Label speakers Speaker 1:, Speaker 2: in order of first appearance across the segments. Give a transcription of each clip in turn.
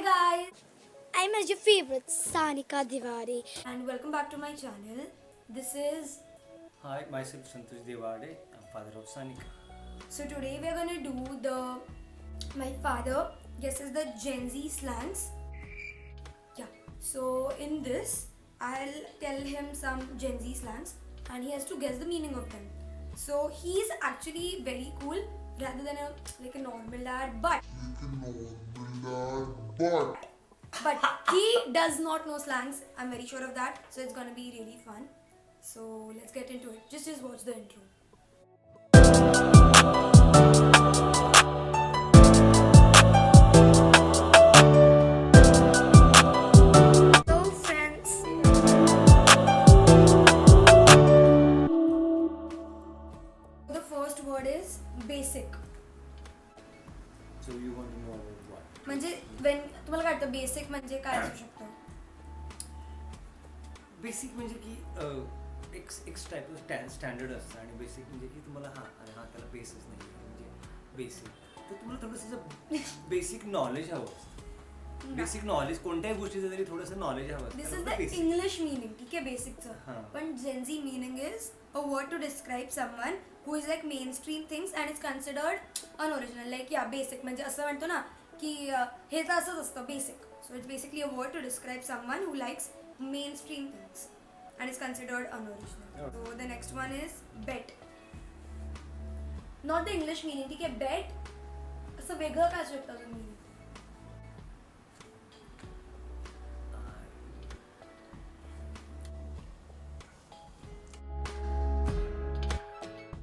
Speaker 1: guys, I'm as your favorite Sanika Diwari and welcome back to my channel. This is
Speaker 2: Hi, myself Santosh Devade. I'm father of Sanika.
Speaker 1: so today we're gonna do my father guesses the Gen Z slangs. Yeah. So in this, I'll tell him some Gen Z slangs and he has to guess the meaning of them. So he's actually very cool rather than a normal dad, but he does not know slangs. I'm very sure of that. So it's gonna be really fun. So let's get into it. Just watch the intro. Hello friends. The first word is basic.
Speaker 2: So you want to know about what?
Speaker 1: म्हणजे when तुम्हाला काय वाटतं basic म्हणजे काय असू शकतं?
Speaker 2: Basic म्हणजे की एक टाईप ऑफ स्टँडर्ड असतं आणि बेसिक म्हणजे की तुम्हाला त्याला बेसच नाही म्हणजे बेसिक तर तुम्हाला थोडंसं बेसिक नॉलेज हवं असतं. बेसिक नॉलेज कोणत्याही गोष्टीचं तरी थोडंसं नॉलेज हवं
Speaker 1: दिस इज
Speaker 2: असतं.
Speaker 1: The English meaning. ठीक आहे बेसिकचं.
Speaker 2: हां.
Speaker 1: पण Gen Z meaning is a word to describe someone who is like mainstream things and is considered unoriginal. Like या बेसिक म्हणजे असं म्हणतो ना की हे तर असंच असतं basic. So it's basically a word to describe someone who likes mainstream things and is considered unoriginal.
Speaker 2: Okay.
Speaker 1: So the next one is bet. Not the English meaning. ठीक आहे bet असं वेगळं काय असू शकतं अजून meaning?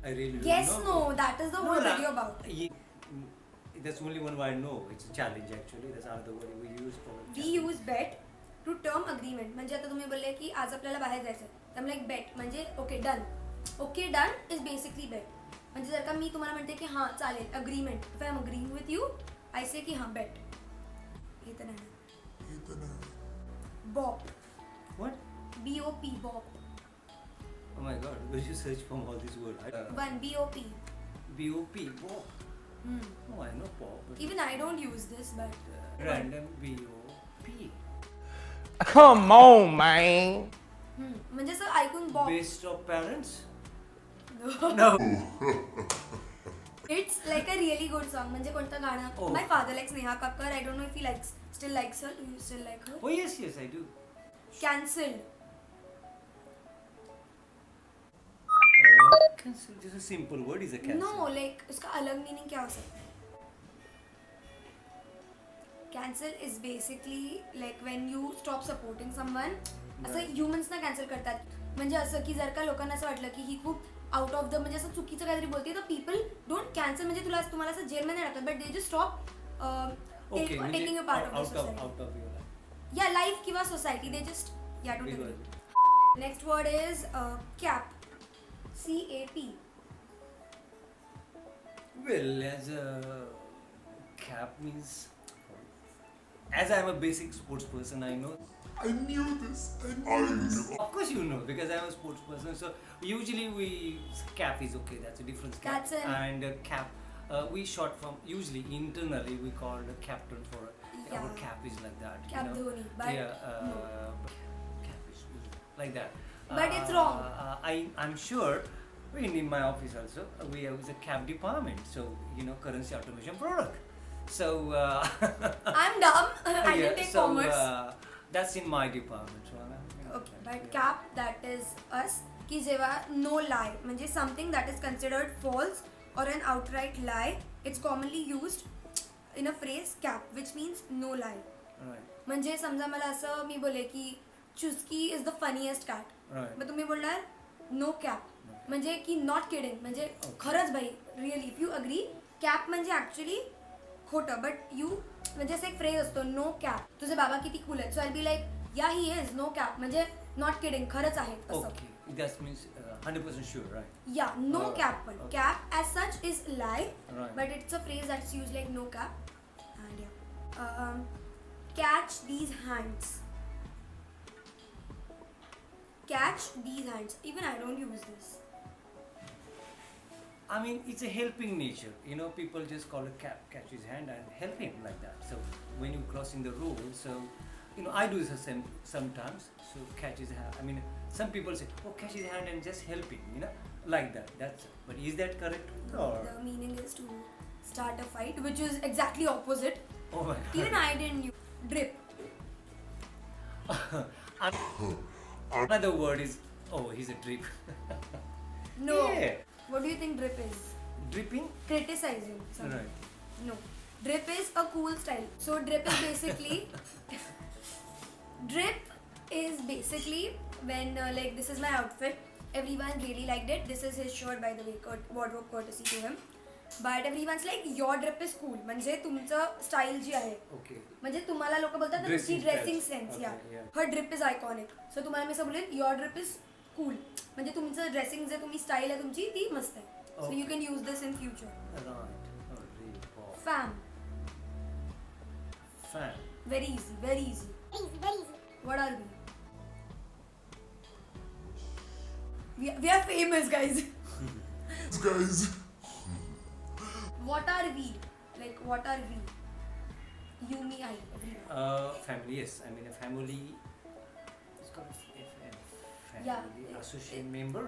Speaker 2: I really
Speaker 1: Yes,
Speaker 2: don't know.
Speaker 1: no, that is the whole video about.
Speaker 2: That's only one word I know. It's a challenge actually. That's another word we use for it.
Speaker 1: We use bet to term agreement. म्हणजे आता तुम्ही बोलले की आज आपल्याला बाहेर जायचं तर I'm like bet म्हणजे okay done. Okay done is basically bet. म्हणजे जर का मी तुम्हाला म्हणते की हां चालेल agreement if I am agreeing with you I say की हां बेट. हे तर नाही. बॉप.
Speaker 2: What?
Speaker 1: BOP बॉप.
Speaker 2: Oh my God! Where did you search from all these words?
Speaker 1: One BOP.
Speaker 2: BOP. Pop. Oh, I know pop. But
Speaker 1: Even I don't use this, but
Speaker 2: random BOP.
Speaker 3: Come on, man.
Speaker 1: म्हणजे असं ऐकून बॉप.
Speaker 2: Best of parents?
Speaker 1: No.
Speaker 2: No.
Speaker 1: It's like a really good song. म्हणजे कोणतं गाणं?
Speaker 2: Oh.
Speaker 1: My father likes Neha Kakkar. I don't know if he still likes her. Do you still like her?
Speaker 2: Oh yes, I do.
Speaker 1: Cancelled.
Speaker 2: Cancel. Just a simple word is a cancel.
Speaker 1: No, like उसका अलग meaning क्या हो सकता है? Cancel is basically like when you stop supporting someone. असं humans ना cancel करतात. म्हणजे असं की जर का लोकांना असं वाटलं की ही खूप आउट ऑफ द म्हणजे असं चुकीचं काहीतरी बोलते तर पीपल डोंट कॅन्सल म्हणजे तुम्हाला असं जेलमध्ये नाही टाकतात but they just stop taking a part of the society.
Speaker 2: out of your life.
Speaker 1: या लाईफ किंवा सोसायटी दे जस्ट या to
Speaker 2: Big
Speaker 1: tech.
Speaker 2: word.
Speaker 1: Next word is cap. CAP.
Speaker 2: Well, as a cap means, as I am a basic sports person, I know.
Speaker 3: I knew this. I knew this.
Speaker 2: Of course, you know because I am a sports person. So usually cap is okay. That's a different cap.
Speaker 1: That's an-
Speaker 2: and cap. We short from usually internally we call the captain for
Speaker 1: Yeah.
Speaker 2: our cap is like that.
Speaker 1: Cap Dhoni, but
Speaker 2: yeah,
Speaker 1: no.
Speaker 2: but cap is like that.
Speaker 1: But it's wrong.
Speaker 2: I'm sure. In my office also, we have the cap department. So currency automation product. So
Speaker 1: I'm dumb. I didn't take
Speaker 2: so,
Speaker 1: commerce.
Speaker 2: that's in my department. So,
Speaker 1: Okay, but cap that is us की जेव्हा no lie म्हणजे something that is considered false or an outright lie, it's commonly used in a phrase cap which means no lie.
Speaker 2: Right.
Speaker 1: म्हणजे समजा मला असं मी बोले की चुस्की is the funniest cat.
Speaker 2: Right.
Speaker 1: मग तुम्ही बोलणार नो कॅप म्हणजे की नॉट किडिंग म्हणजे खरंच भाई really if you agree. Cap म्हणजे ऍक्च्युली खोटं बट यू म्हणजे असं एक फ्रेज असतो नो कॅप. तुझे बाबा किती कूल आहेत सो आय बी लाईक या ही इज नो कॅप म्हणजे नॉट किडिंग खरंच आहेत असं.
Speaker 2: Okay. That means 100% sure, right?
Speaker 1: Yeah no
Speaker 2: Oh,
Speaker 1: cap पण
Speaker 2: okay.
Speaker 1: Cap as such is lie
Speaker 2: Right.
Speaker 1: But it's a phrase that's use like no cap. And yeah catch these hands. Catch these hands. Even I don't use this.
Speaker 2: I mean, it's a helping nature. You know, people just call it catch his hand and help him like that. So when you crossing the road, so you know, I do the same sometimes. So catch his hand. I mean, some people say, "Oh, catch his hand and just help him," you know, like that. That's. But is that correct? Or
Speaker 1: The meaning is to start a fight, which is exactly opposite.
Speaker 2: oh my God.
Speaker 1: Even I didn't knew. Drip.
Speaker 2: Another word is, oh, he's a drip.
Speaker 1: No.
Speaker 2: Yeah.
Speaker 1: What do you think drip is?
Speaker 2: Dripping.
Speaker 1: Criticizing someone.
Speaker 2: Right.
Speaker 1: No. Drip is a cool style. So drip is basically drip is basically when like this is my outfit. Everyone really liked it. This is his shirt by the way. Wardrobe courtesy to him. But everyone's like your drip is cool. म्हणजे तुमचं style जी आहे
Speaker 2: Okay.
Speaker 1: म्हणजे तुम्हाला लोक बोलतात ना तुमची
Speaker 2: Dressing
Speaker 1: dressing
Speaker 2: styles.
Speaker 1: Sense
Speaker 2: Okay,
Speaker 1: yeah
Speaker 2: yeah.
Speaker 1: Her drip is iconic so तुम्हाला मी असं बोलेन युअर ड्रिप इज कूल म्हणजे तुमचं ड्रेसिंग जे तुम्ही स्टाईल आहे तुमची ती मस्त आहे so you
Speaker 2: Okay.
Speaker 1: Can use this in future
Speaker 2: Right. Oh, drip. Oh.
Speaker 1: Fam
Speaker 2: Fan.
Speaker 1: Very easy very easy what are we are famous guys
Speaker 3: Guys,
Speaker 1: what are we like what are we you me I
Speaker 2: Family. Yes. I mean, a family. It's called FM. Family.
Speaker 1: Yeah.
Speaker 2: Associate member.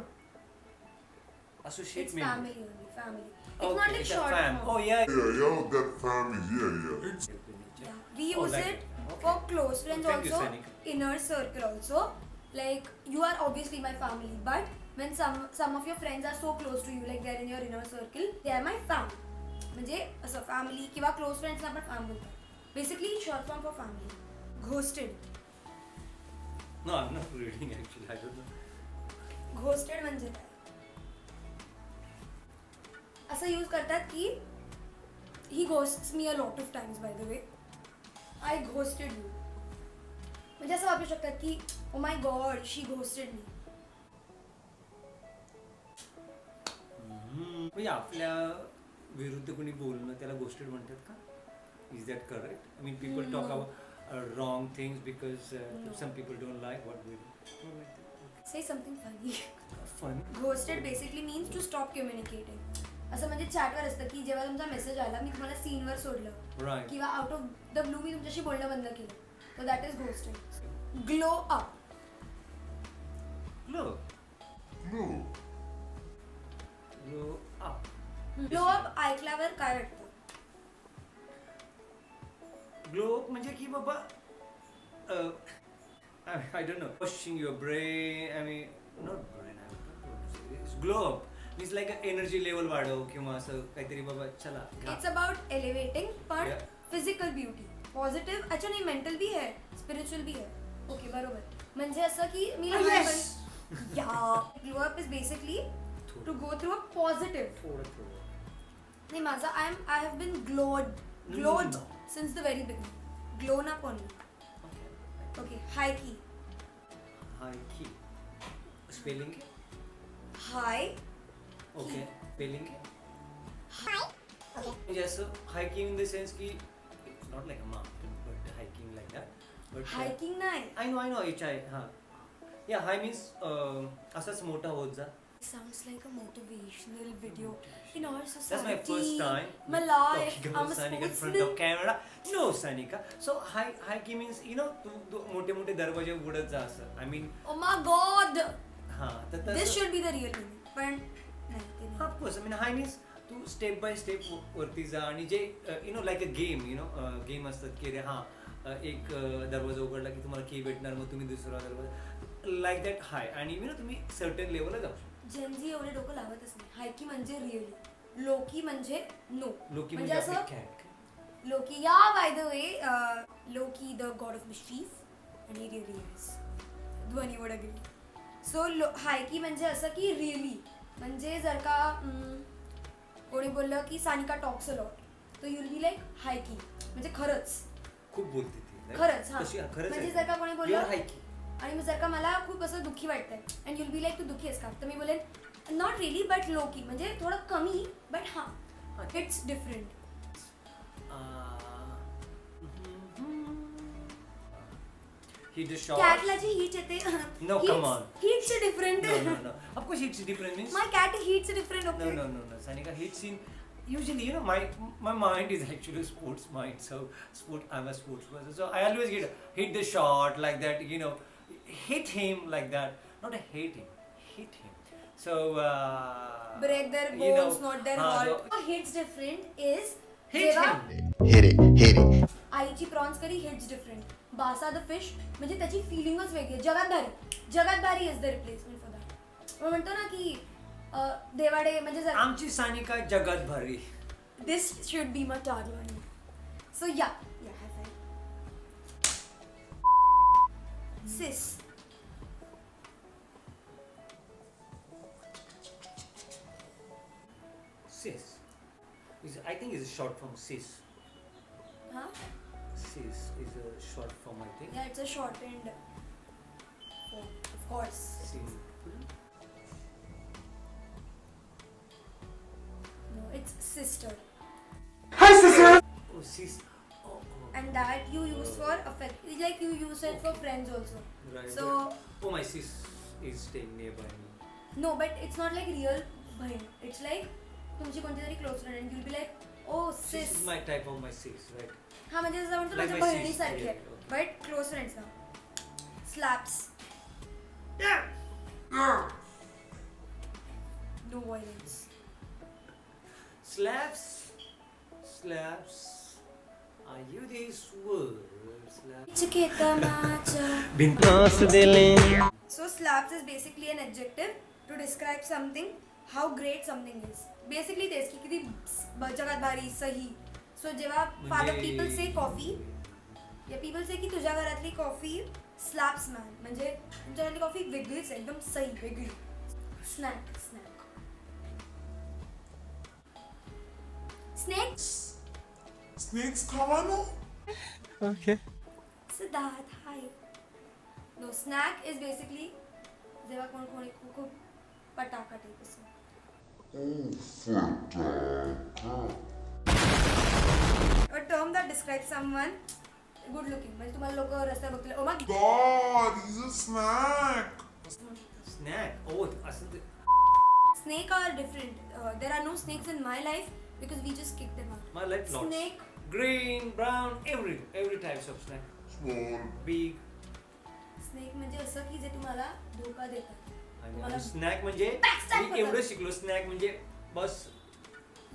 Speaker 2: Associate
Speaker 1: it's
Speaker 2: member.
Speaker 1: Family only family it's
Speaker 2: Okay.
Speaker 1: Not like
Speaker 2: It's a
Speaker 1: short
Speaker 2: fam. Oh yeah.
Speaker 3: yeah, that family, yeah. It's
Speaker 1: Yeah, we
Speaker 2: Oh,
Speaker 1: use
Speaker 2: like
Speaker 1: it
Speaker 2: it. Okay.
Speaker 1: for close friends
Speaker 2: Thank you,
Speaker 1: also,
Speaker 2: Sanika.
Speaker 1: inner circle also. Like you are obviously my family, but when some of your friends are so close to you, like they're in your inner circle, they are my fam. म्हणजे असं family किंवा close फ्रेंड्सना आपण fam बोलतात basically short form for family ghosted
Speaker 2: No, I'm not reading actually. I don't know.
Speaker 1: Ghosted म्हणजे काय असं use करतात की he ghosts me a lot of times by the way I ghosted you म्हणजे असं वापरू शकतात की oh my god she ghosted me
Speaker 2: म्हणजे आपल्या विरुद्ध कोणी बोलणं त्याला गोष्टी म्हणतात का? Is that correct? I mean people talk about wrong things because some people don't like what we do.
Speaker 1: Say something funny
Speaker 2: fun.
Speaker 1: Ghosted basically means to stop communicating असं म्हणजे चॅटवर असतं की जेव्हा तुमचा मेसेज आला मी तुम्हाला सीनवर सोडलं
Speaker 2: राईट.
Speaker 1: किंवा आउट ऑफ द ब्लू मी तुमच्याशी बोलणं बंद केलं तर that is ghosted glow up
Speaker 2: glow.
Speaker 3: no.
Speaker 2: Glow up.
Speaker 1: Glow up ऐकल्यावर काय वाटतं
Speaker 2: ग्लो अप म्हणजे की बाबा I don't know. Washing your brain. I mean, not brain. I don't know. It's glow up. Means like a energy level वाढव किंवा असं काहीतरी बाबा चला. घा.
Speaker 1: इट्स अबाउट एलिवेटिंग पण
Speaker 2: Yeah.
Speaker 1: फिजिकल ब्युटी पॉझिटिव्ह अच्छा नाही मेंटल भी है स्पिरिच्युअल भी है ओके बरोबर म्हणजे असं की मी glow up is basically to go through a positive
Speaker 2: थोडं.
Speaker 1: नाही माझा I have been glowed since the very beginning glown up only
Speaker 2: Okay.
Speaker 1: Okay high key
Speaker 2: High key. Spelling key.
Speaker 1: Hi
Speaker 2: Okay. Spelling key. म्हणजे असं hiking in the sense की it's not like a mountain but hiking like that. But
Speaker 1: hiking नाही
Speaker 2: I know it's हा. Yeah, high means असंच मोठा होत जा.
Speaker 1: sounds like a motivational video in our society.
Speaker 2: That's my first time
Speaker 1: My life.
Speaker 2: talking
Speaker 1: I'm
Speaker 2: about
Speaker 1: a
Speaker 2: Sanika in front
Speaker 1: sportsman.
Speaker 2: of camera. No, Sanika. So high key means you know तू मोठे दरवाजे उघडत जा असं. I mean
Speaker 1: Oh my god!
Speaker 2: हा तर
Speaker 1: This
Speaker 2: तसं.
Speaker 1: should be the real meaning. पण नाही ते नाही.
Speaker 2: Of course, I mean high means तू स्टेप बाय स्टेप वरती जा आणि जे you know like a game game असतात की रे हा एक दरवाजा उघडला की तुम्हाला की भेटणार मग तुम्ही दुसरा दरवाजा लाईक दॅट हाय आणि यु नो तुम्ही सर्टन लेवलला जाऊ शकता.
Speaker 1: जेनझी एवढे डोकं लावतच नाही. हायकी म्हणजे रिअली लोकी म्हणजे नो
Speaker 2: लोकी
Speaker 1: म्हणजे
Speaker 2: म्हणजे
Speaker 1: असं
Speaker 2: आपली cat.
Speaker 1: Loki yeah by the way Loki the god of mischief आणि रिअली इज ध्वनी वड अग्री सो हायकी म्हणजे असं की रिअली म्हणजे जर का कोणी बोललं की सानिका टॉक्स अ लॉट तर युल बी लाईक हायकी म्हणजे खरंच
Speaker 2: खूप बोलते ती
Speaker 1: खरंच हा
Speaker 2: तशी खरंच
Speaker 1: म्हणजे जर का कोणी बोललं
Speaker 2: हायकी
Speaker 1: आणि मग जर का मला खूप असं दुःखी वाटतंय अँड युल बी लाईक तू दुःखी आहेस का तर मी बोलेन नॉट रिअली बट लोकी म्हणजे थोडं कमी बट हां it's different
Speaker 2: hit the shot.
Speaker 1: कॅटला जी हीट येते
Speaker 2: No, come on.
Speaker 1: हीटचे different
Speaker 2: No. Of course, it's different means.
Speaker 1: My cat हीटचे different okay
Speaker 2: No. Sanika, hits in. Usually, my mind is actually a sports mind. So, I'm a sports person. So, I always hit the shot like that. Hit him like that. Not a hate him. Hit him. So.
Speaker 1: Break their bones not their heart hits different is
Speaker 2: Hit
Speaker 1: जेव्हा
Speaker 2: him.
Speaker 4: hit it.
Speaker 1: आईची prawns curry hits different basa the fish म्हणजे त्याची फिलिंगच वेगळी आहे. जगात भारी is the replacement for that. मग म्हणतो ना की देवाडे म्हणजे जर
Speaker 2: आमची सानिका जगात भारी.
Speaker 1: This should be my tagline. So yeah high five. Sis
Speaker 2: Sis. I think is a short form sis.
Speaker 1: हा
Speaker 2: Sis is a short form, I think.
Speaker 1: या it's a short end of course.
Speaker 2: Simple.
Speaker 1: No it's sister
Speaker 2: Oh, sis. Oh.
Speaker 1: and that you use for affect like you use it for friends also.
Speaker 2: Right.
Speaker 1: So
Speaker 2: Oh, my sis is staying nearby me.
Speaker 1: no, but it's not like real बहीण. It's like तुमची कोणती तरी close friend and you'll be like oh
Speaker 2: Sis
Speaker 1: sis.
Speaker 2: is my type of my sis, right?
Speaker 1: हा म्हणजे जसं म्हणतो
Speaker 2: Like
Speaker 1: माझ्या
Speaker 2: my
Speaker 1: बहिणीसारखी
Speaker 2: sister,
Speaker 1: आहे
Speaker 2: okay.
Speaker 1: बट क्लोज फ्रेंड्स ना. Slaps no violence.
Speaker 2: Slaps. Are you this word? Slaps.
Speaker 1: So slaps is basically an adjective to describe something, how great something is. Basically तेच की किती जगात भारी सही. So जेव्हा father people say coffee या people say की तुझ्या घरातली कॉफी स्लॅप्स मॅन म्हणजे तुमच्या घरातली कॉफी वेगळीच आहे एकदम सही वेगळी. स्नॅक
Speaker 3: Snakes खावानो?
Speaker 1: Siddharth hi. No snack is basically जेव्हा कोणी खूप पटाका टाईप असं. A term that describes someone good looking. म्हणजे तुम्हाला लोक रस्त्यावर बघतील oh my
Speaker 3: God, he's a snack.
Speaker 2: Snack. Oh, असं ते.
Speaker 1: snake are different. There are no snakes in my life because we just kick them out.
Speaker 2: My life lots.
Speaker 1: Snake.
Speaker 2: Green, brown, every types of snack.
Speaker 3: Small.
Speaker 2: Big.
Speaker 1: Snake म्हणजे असं की जे तुम्हाला धोका देतात.
Speaker 2: आणि
Speaker 1: तुम्हाला
Speaker 2: स्नॅक म्हणजे
Speaker 1: Backstab
Speaker 2: मी एवढं
Speaker 1: करतात.
Speaker 2: शिकलो स्नॅक म्हणजे बस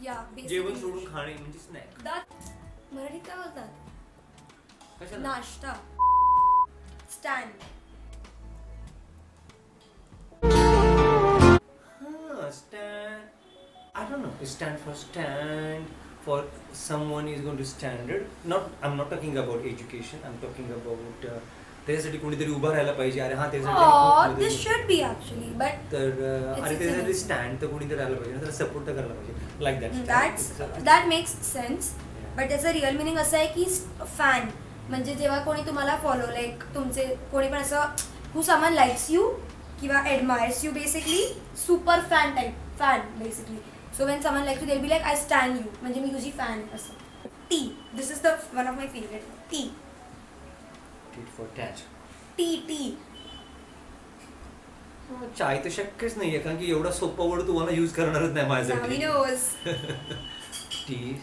Speaker 1: या
Speaker 2: जेवण सोडून खाणे म्हणजे स्नॅक.
Speaker 1: दात मराठीत काय बोलतात?
Speaker 2: कशाला?
Speaker 1: नाश्ता. Stand.
Speaker 2: Stand. I don't know. Stand for stand. For someone is going to standard. I'm not talking about education. I'm talking about त्याच्यासाठी कोणीतरी उभा राहायला पाहिजे. अरे हा
Speaker 1: Oh,
Speaker 2: त्याच्यासाठी
Speaker 1: this should be actually, but
Speaker 2: तर
Speaker 1: It's
Speaker 2: अरे
Speaker 1: a
Speaker 2: त्याच्यासाठी
Speaker 1: synonym.
Speaker 2: स्टँड तर कोणीतरी राहायला पाहिजे. त्याला सपोर्ट तर करायला पाहिजे. Like
Speaker 1: that makes sense. But त्याचं रिअल मिनिंग असं आहे की फॅन म्हणजे जेव्हा कोणी तुम्हाला फॉलो लाईक तुमचे कोणी पण असं हू समवन लाईक्स यू किंवा admires you basically super fan type fan basically. So when someone like you they be like I stan you म्हणजे मी तुझी फॅन आहे असं. Tea this is the one of my favourite. Tea
Speaker 2: for touch.
Speaker 1: Tea
Speaker 2: चाय तर शक्यच नाहीये कारण की एवढा सोपा वर्ड तुम्हाला यूज करणारच नाही माझ्यासाठी. Tea.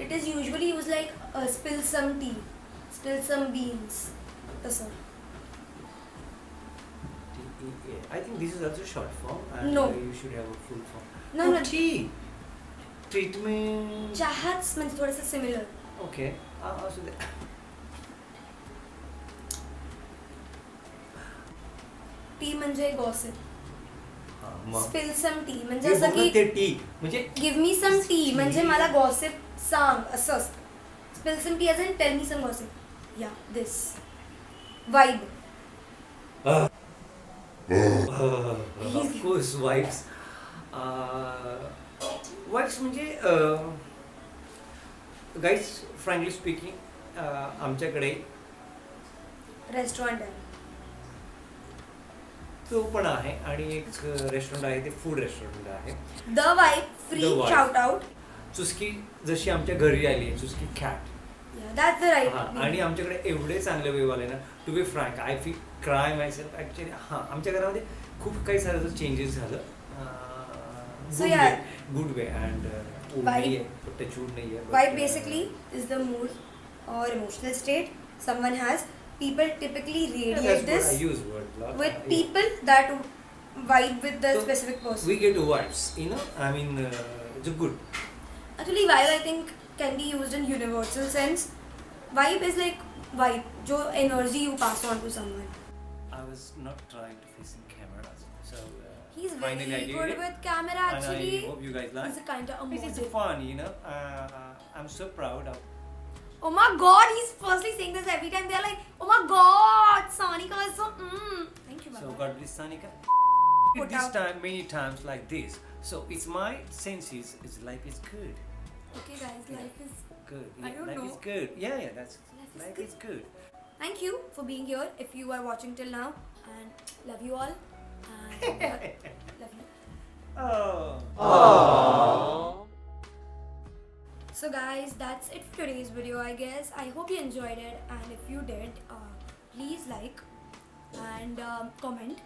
Speaker 1: It is usually use like spill some tea, spill some beans तसं.
Speaker 2: I think this is also short form. And
Speaker 1: No.
Speaker 2: You should have a full form.
Speaker 1: No,
Speaker 2: Oh,
Speaker 1: no.
Speaker 2: tea. Treatment.
Speaker 1: चहाच म्हणजे थोडंसं similar.
Speaker 2: Okay. So
Speaker 1: T म्हणजे gossip.
Speaker 2: मग
Speaker 1: spill some T म्हणजे
Speaker 2: हे
Speaker 1: असं
Speaker 2: बघ ना
Speaker 1: की
Speaker 2: ते टी म्हणजे
Speaker 1: गिव्ह मी सम टी म्हणजे मला गॉसिप सांग असं असतं. Spill some tea as in tell me some gossip. Yeah this vibe.
Speaker 2: of course wives. Wives म्हणजे guys frankly speaking आमच्याकडे
Speaker 1: रेस्टॉरंट आहे.
Speaker 2: तो पण आहे आणि एक रेस्टॉरंट आहे ते फूड रेस्टॉरंट आहे.
Speaker 1: The vibe free
Speaker 2: The Vibe.
Speaker 1: Shout out.
Speaker 2: Chuski जशी आमच्या घरी आली Chuski cat
Speaker 1: Yeah, that's the right
Speaker 2: हा,
Speaker 1: name.
Speaker 2: आणि आमच्याकडे एवढे चांगले वेव आले ना, to be frank I feel cry myself actually. हां, आमच्या घरामध्ये खूप काही सारं चेंजेस झालं.
Speaker 1: So yeah.
Speaker 2: Good way and
Speaker 1: Vibe.
Speaker 2: नाही आहे, टचवूड नाही आहे.
Speaker 1: Vibe basically is the mood or emotional state someone has. People typically radiate this
Speaker 2: I use word lot.
Speaker 1: with people that vibe with the
Speaker 2: So,
Speaker 1: specific person.
Speaker 2: We get vibes, you know. I mean, it's good.
Speaker 1: Actually, vibe I think can be used in universal sense. Vibe is like vibe, जो energy you pass on to someone.
Speaker 2: I was not trying to face in cameras, so
Speaker 1: He's
Speaker 2: finally I
Speaker 1: very
Speaker 2: did
Speaker 1: good
Speaker 2: it.
Speaker 1: with camera
Speaker 2: And
Speaker 1: actually.
Speaker 2: I hope you guys like.
Speaker 1: He's a kind of
Speaker 2: It's
Speaker 1: emoji.
Speaker 2: fun, you know. I'm so proud of.
Speaker 1: Oh my god, he's firstly saying this every time. They're like, oh my god, Sonika is so Thank you,
Speaker 2: So
Speaker 1: Baba.
Speaker 2: God bless Sanika.
Speaker 1: Put
Speaker 2: This
Speaker 1: out.
Speaker 2: time, many times like this. So it's my senses. Is life is good.
Speaker 1: Okay guys, life is
Speaker 2: Good.
Speaker 1: I don't
Speaker 2: life
Speaker 1: know.
Speaker 2: is good. Yeah, that's
Speaker 1: Life is
Speaker 2: is good.
Speaker 1: Thank you for being here if you are watching till now, and love you all and love you.
Speaker 2: Oh.
Speaker 1: So guys, that's it for today's video I guess. I hope you enjoyed it, and if you did, please like and comment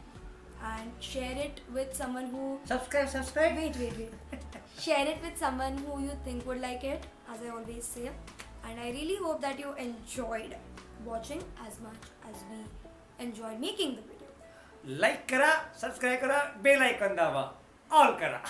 Speaker 1: and share it with someone who
Speaker 2: Subscribe.
Speaker 1: wait. Share it with someone who you think would like it, as I always say. And I really hope that you enjoyed watching as much as we enjoyed making the video.
Speaker 2: Like करा, subscribe करा, bell icon दाबा, all करा.